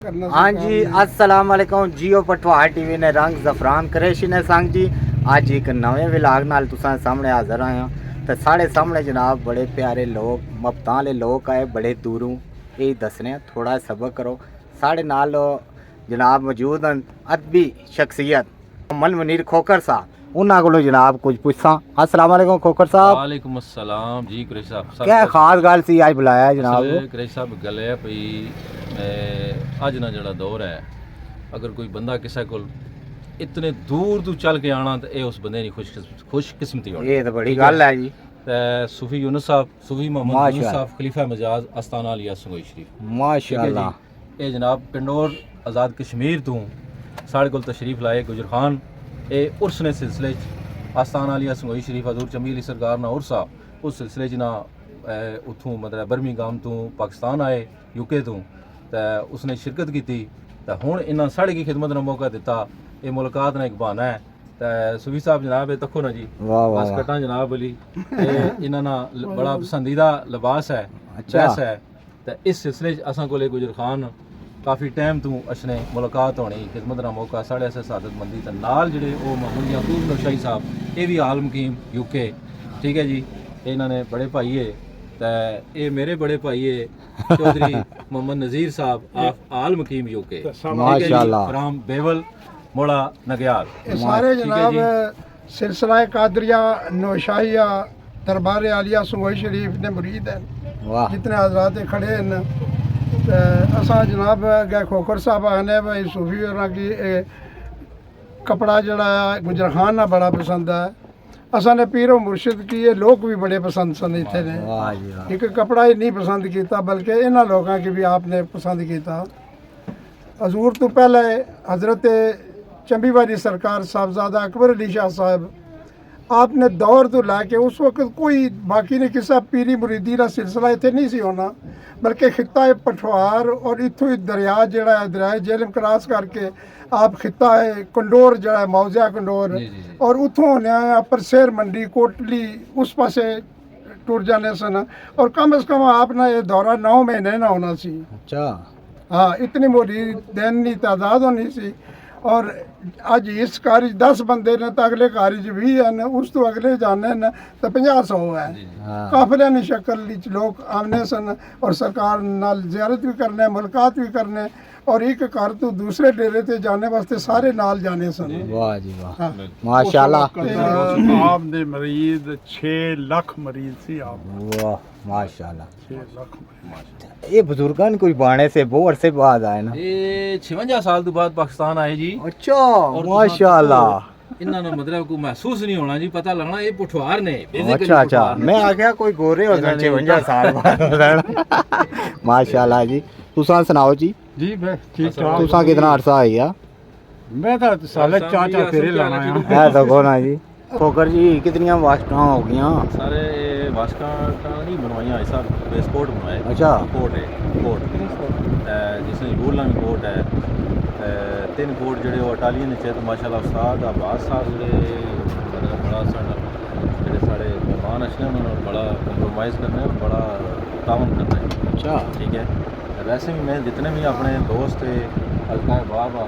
हाँ जी, अस्सलाम वालेकुम। जियो पटवार टीवी ने रंग जफरान करेशी ने संग जी अज एक नवे विलाग नाल तुसां सामने हाज़र आया। तो साढ़े सामने जनाब बड़े प्यारे लोग मफ्तां वाले लोग आए बड़े दूरों, यही दसने थोड़ा सबक करो। साढ़े नाल जनाब मौजूद हैं अदबी शख्सियत मोहम्मद मुनीर खोकर साहब, उन्होंने को जनाब कुछ पूछा। अस्सलाम वालेकुम खोकर साहब। वालेकुम अस्सलाम जी कुरैश साहब। क्या खास गल सी अज बुलाया है जनाब? कुरैश साहब गल है भई अज ना जड़ा दौर है, अगर कोई बंदा किसी को इतने दूर तू चल के आना तो ये उस बंदे की खुशकिस्मती होनी। ये तो बड़ी गल है जी। सूफी यूनुस साहब, सूफी मोहम्मद यूनुस साहब खलीफा मजाज आस्ताना अलिया संगोई शरीफ माशाअल्लाह। ये जनाब पिंडोर आज़ाद कश्मीर तो साढ़े कोल तशरीफ लाए गुजर खान ये उर्स ने सिलसिले आस्ताना अलिया संगोई शरीफ हजूर चमी अली सरकार ना उर्सा उस सिलसिले च ना उतों मतलब बर्मिंघम तो पाकिस्तान आए यूके तो उसने शिरकत की तो हुण इन्हां साढ़े की खिदमत का मौका दिता। ये मुलाकात ने एक बहाना है। तो सूफी साहब जनाब ये तको ना जी बस कटा जनाब अली इन्हां ना बड़ा पसंदीदा लिबास है, ड्रेस है। तो इस सिलसिले असां कोले गुजर खान काफ़ी टाइम तो अशने मुलाकात होनी खिदमत का मौका साढ़े अस सादतमंदी तो नाल जड़े वो मोहम्मद याकूब नौशाही साहब ये भी आल मुकीम यूके, ठीक है जी। इन्होंने बड़े भाई है तो ये मेरे बड़े भाई है चौधरी मोहम्मद नज़ीर साहब आल मुकीम यूके माशाअल्लाह फ्राम बेवल मोड़ा नग्याल। सारे जनाब सिलसिला कादरिया नौशाहिया दरबार आलिया सुंगोई शरीफ ने मुरीद हैं, जितने हजरात खड़े हैं। असा जनाब गए खोखर साहब आने भाई सूफी और की कपड़ा जड़ा गुजर खान ना बड़ा पसंद है। असा ने पीरो मुर्शिद की ये लोग भी बड़े पसंद सन इतने ने एक कपड़ा ही नहीं पसंद किया बल्कि इन्होंने लोगों की भी आपने पसंद किया। हजूर तो पहले हजरत चंबी वाली सरकार साहबजादा अकबर अली शाह साहब आपने दौर तो लाके उस वक्त कोई बाकी ने किसा पीरी मुरीदी का सिलसिला इतने नहीं सी होना, बल्कि खिता है पठवार और इतों ही दरिया जड़ा है दरिया जेलम क्रॉस करके आप खिता है कंडोर जड़ा है मौजा कंडोर और उतों होने अपर शेर मंडी कोटली उस पासे टुर जाने सन। और कम से कम आपने ये दौरा 9 महीने ना होना सी। अच्छा हाँ, इतनी मोटी दिन की तादाद होनी सी। और अज इस कारज 10 बंदे ने तो अगले कारज 20 हैं, उस तो अगले जाने न तो 50-100 है। काफिले की शक्ल लोग आने सन और सरकार नाल जियारत भी करने मुलाकात भी करने और एक घर तो दूसरे डेरे ते जाने वास्ते सारे नाल जाने सन। वाह जी वाह माशाअल्लाह। आप दे मरीज 6 लाख मरीज सी आप। वाह माशाअल्लाह 6 लाख। ये बुजुर्गन कोई बाणे से बहुत अरसे बाद आए ना? ये 56 साल तो बाद पाकिस्तान आए जी। अच्छा माशाअल्लाह। इन्होंने मतलब को महसूस नहीं होना जी, पता लगना ये पुठवार ने। अच्छा मैं आ गया कोई गोरे हो गए 56 साल बाद। माशाअल्लाह जी। तुसा सुनाओ जी। जी मैं ठीक ठाक। तुसा कितना अरसा है या? मैं तो साले चाचा फेरे लाना है तो कोना जी। खोकर जी कितनियां वास्टां हो गईयां? सारे वास्टां नहीं बनवाइयां ऐसा बेसपोर्ट बनवाए। अच्छा कोट है कोट जिसमें रूल में कोट है 3 कोट जड़े वो इटालियन च तो माशाल्लाह उस्ताद अब्बास साहब जड़े मतलब बड़ा साढ़ा जड़े साढ़े मेहमान अच्छे उन्होंने बड़ा कंप्रोमाइज़ करना है, बड़ा तावन करना है। अच्छा ठीक है। वैसे भी मैं जितने भी अपने दोस्त हल्का बाब आ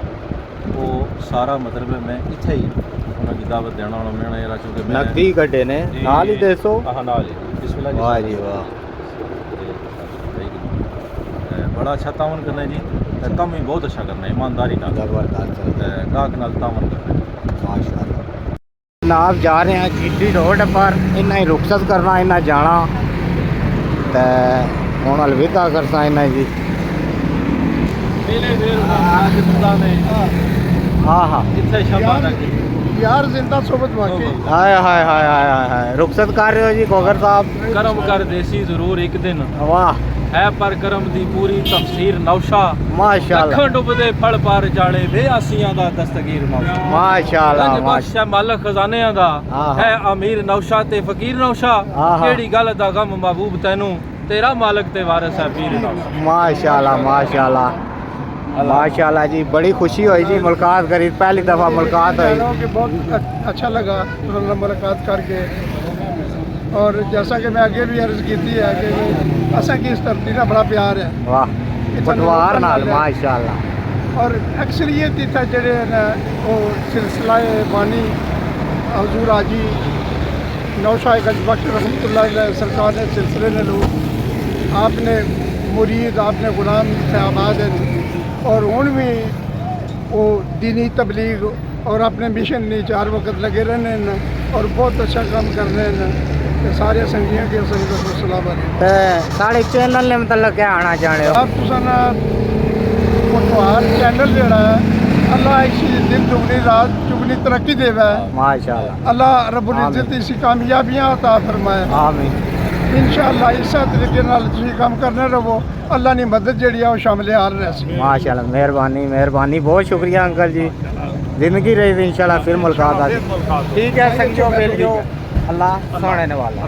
वो सारा मतलब मैं इत्थे ही उन्होंने की दावत देना होना मैं यार क्योंकि मैं नकदी कटे ने नाल ही देसो। हां नाल ही बिस्मिल्लाह जी। वाह जी वाह। बड़ा अच्छा तावन करना है जी, कम ही बहुत अच्छा करना है, ईमानदारी नाल जबरदस्त गाहक नाल तावन करना है माशाअल्लाह। जनाब जा रहे हैं जीटी रोड पर, इन्ना ही रुखसत करना इन्ना जाना ते हुण अलविदा करसा इन्ना जी। मेले फिर आज खुदा ने हाँ हाँ इत्थे शमा तक यार जिंदा सोबत बाकी। हाय हाय हाय हाय हाय रुखसत कर रहे हो जी खोकर साहब? करम कर देसी जरूर एक दिन वाह है पर करम दी पूरी तफसीर नौशा माशाअल्लाह। अखां डुबदे फल पार जाने बेआसियां दा दस्तगीर मौशा माशाअल्लाह बादशाह मालक खजानियां दा है अमीर नौशा ते फकीर नौशा केड़ी गल दा गम महबूब तैनू तेरा मालक ते वारिस है पीर नौशा। माशाअल्लाह माशाअल्लाह माशाअल्लाह जी। बड़ी खुशी हुई जी मुलाकात करी, पहली दफ़ा मुलाकात हुई। बहुत अच्छा लगा मुलाकात करके। और जैसा कि मैं आगे भी अर्ज़ की है कि असा की इस धरती का बड़ा प्यार है। वाह पटवार नाल माशाअल्लाह। और अक्सरियत इतना जड़े न वो सिलसिला बानी हजूर हाजी नौशाह गंज बख्श रहमतुल्लाह अलैह सरकार ने सिलसिले ने लोग आपने मुरीद आपने गुलाम से आबाद हैं और उन भी वो दीनी तबलीग और अपने मिशन नहीं 4 वक्त लगे रहने न और बहुत अच्छा काम कर रहे हैं। सारे संगियों के सलाम साढ़े चैनल ने मतलब क्या आना चाहते हो आप तुसाना पटवार चैनल जड़ा है अल्लाह इसी दिन दुगनी रात चुगनी तरक्की देवा है माशाअल्लाह। अल्लाह रब्बुल इज्जत इसी कामयाबियां अता फरमाए आमीन इंशाअल्लाह। इस तरीके नाल तुसीं काम करने रहो अल्लाह नी मदद जड़ी है वो शामिल हाल रहे माशाअल्लाह। मेहरबानी मेहरबानी, बहुत शुक्रिया अंकल जी। जिंदगी रही इंशाल्लाह फिर मुलाकात। ठीक है संगियों, मिल जो अल्लाह सोने वाला।